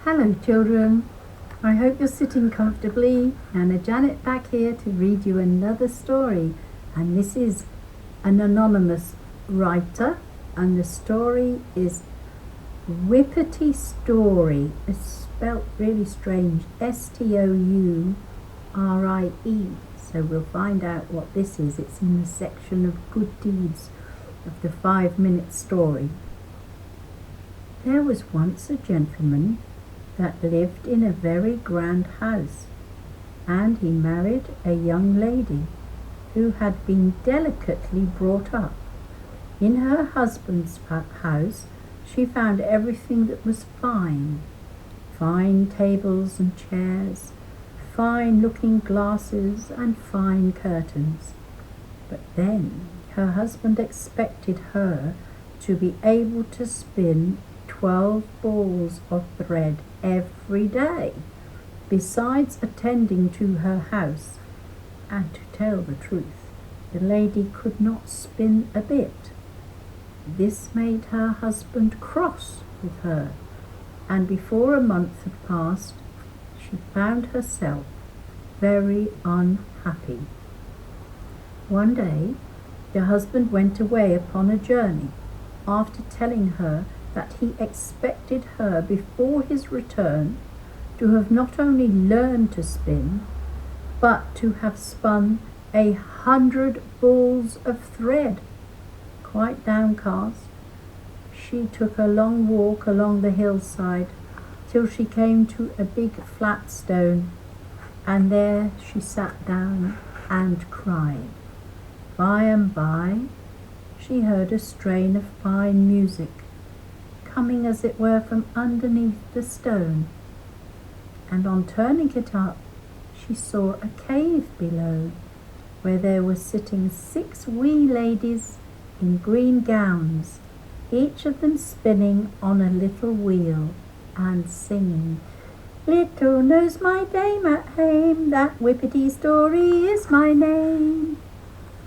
Hello children, I hope you're sitting comfortably. Anna Janet back here to read you another story, and this is an anonymous writer, and the story is Whippety Stourie. It's spelt really strange, Stourie, so we'll find out what this is. It's in the section of good deeds of the 5-minute story. There was once a gentleman that lived in a very grand house, and he married a young lady who had been delicately brought up. In her husband's house she found everything that was fine tables and chairs, fine looking glasses and fine curtains. But then her husband expected her to be able to spin 12 balls of thread every day, besides attending to her house. And to tell the truth, the lady could not spin a bit. This made her husband cross with her, and before a month had passed, she found herself very unhappy. One day, the husband went away upon a journey, after telling her that he expected her before his return to have not only learned to spin, but to have spun 100 balls of thread. Quite downcast, she took a long walk along the hillside till she came to a big flat stone, and there she sat down and cried. By and by, she heard a strain of fine music, coming as it were from underneath the stone, and on turning it up, she saw a cave below, where there were sitting 6 wee ladies in green gowns, each of them spinning on a little wheel and singing, "Little knows my dame at hame, that Whippety Stourie is my name."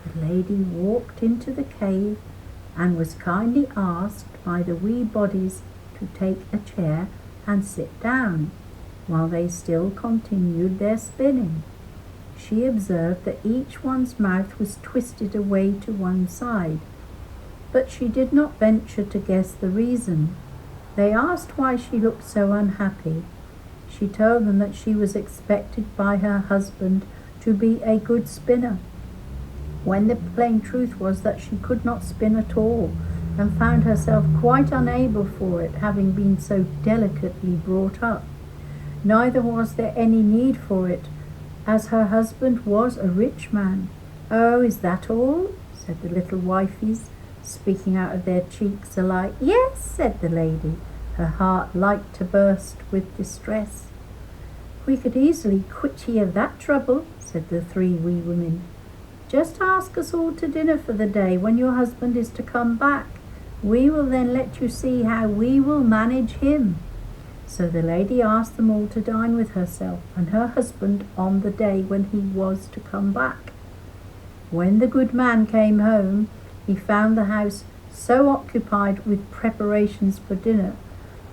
The lady walked into the cave and was kindly asked by the wee bodies to take a chair and sit down, while they still continued their spinning. She observed that each one's mouth was twisted away to one side, but she did not venture to guess the reason. They asked why she looked so unhappy. She told them that she was expected by her husband to be a good spinner, when the plain truth was that she could not spin at all, and found herself quite unable for it, having been so delicately brought up. Neither was there any need for it, as her husband was a rich man. "Oh, is that all?" said the little wifeys, speaking out of their cheeks alike. "Yes," said the lady, her heart like to burst with distress. "We could easily quit ye of that trouble," said the 3 wee women. "Just ask us all to dinner for the day when your husband is to come back. We will then let you see how we will manage him." So the lady asked them all to dine with herself and her husband on the day when he was to come back. When the good man came home, he found the house so occupied with preparations for dinner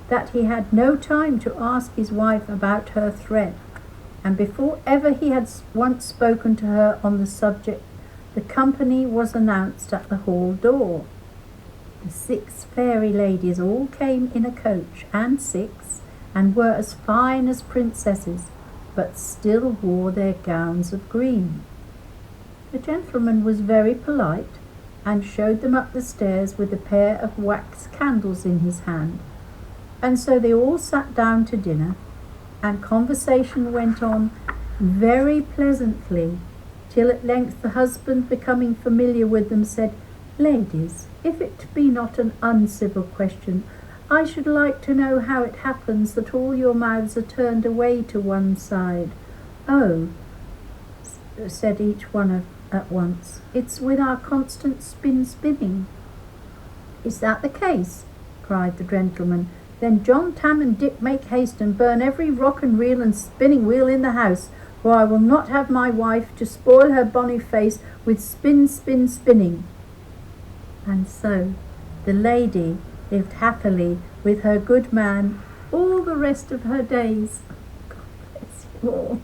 that he had no time to ask his wife about her thread, and before ever he had once spoken to her on the subject, the company was announced at the hall door. The 6 fairy ladies all came in a coach and 6, and were as fine as princesses, but still wore their gowns of green. The gentleman was very polite, and showed them up the stairs with a pair of wax candles in his hand, and so they all sat down to dinner, and conversation went on very pleasantly, till at length the husband, becoming familiar with them, said, "Ladies, if it be not an uncivil question, I should like to know how it happens that all your mouths are turned away to one side." "Oh," said each one at once, "it's with our constant spinning." "Is that the case?" cried the gentleman. "Then John, Tam and Dick, make haste and burn every rock and reel and spinning wheel in the house, for I will not have my wife to spoil her bonny face with spinning." And so the lady lived happily with her good man all the rest of her days. God bless you all.